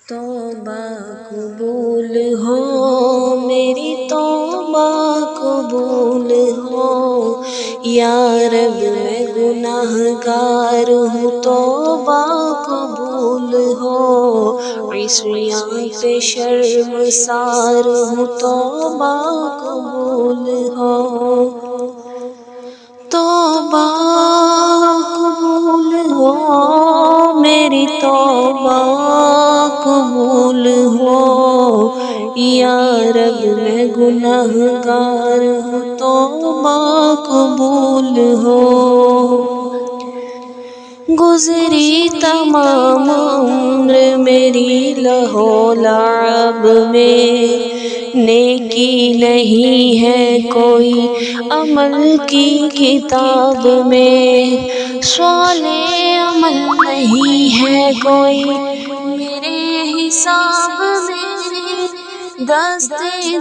توبہ قبول ہو میری توبہ قبول ہو یا رب میں گناہ گار ہوں توبہ قبول ہو عصیان پہ شرمسار ہوں توبہ قبول ہو توبہ قبول ہو میری توبہ قبول ہو یا رب میں گناہ گار ہوں توبہ قبول ہو گزری تمام عمر میری لہو لعب میں نیکی نہیں ہے کوئی عمل کی کتاب میں صالح عمل نہیں ہے کوئی میرے حساب میں دست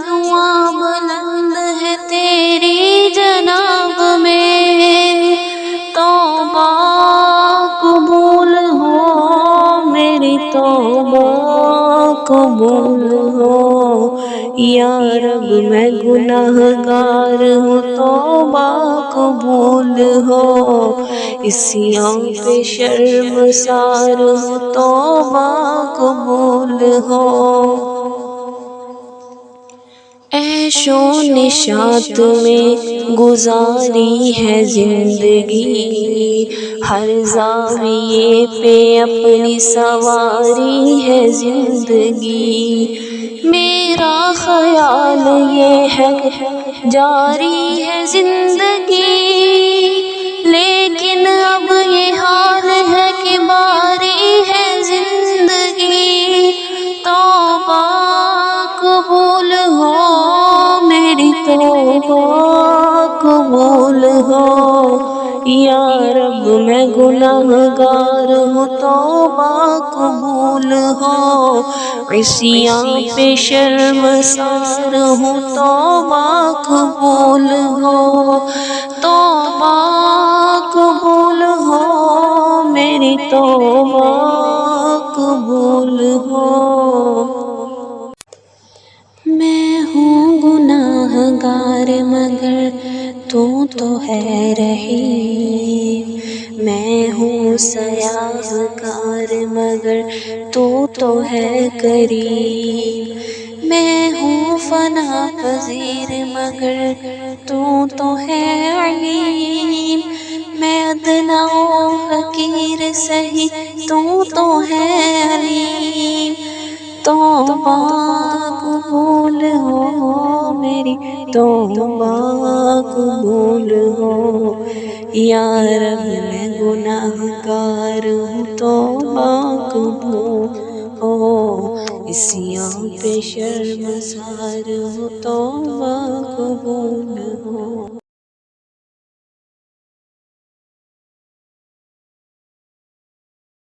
دعا بلند ہے تیری جناب میں توبہ قبول ہو میری توبہ قبول ہو یا رب میں گناہ گار ہوں توبہ قبول ہو عصیان پہ شرمسار ہوں توبہ قبول ہو عیش و نشاط میں گزاری ہے زندگی ہر زاویے پہ اپنی سواری ہے زندگی میرا خیال یہ ہے جاری ہے زندگی لیکن اب یہ حال ہے کہ باری ہے زندگی توبہ قبول ہو میری توبہ قبول ہو یا رب میں گناہ گار ہوں توبہ قبول ہو عصیان پہ شرمسار ہوں توبہ قبول ہو توبہ قبول ہو میری توبہ قبول ہو میں ہوں گناہ گار مگر تو ہے رحیم میں ہوں سیاہ کار مگر تو ہے کریم میں ہوں فنا پذیر مگر تو ہے علیم میں ادنا و حقیر سہی تو ہے علیم توبہ قبول ہو میری توبہ قبول ہو یا رب میں گناہ گار ہوں توبہ قبول ہو عصیان پہ شرمسار ہوں توبہ قبول ہو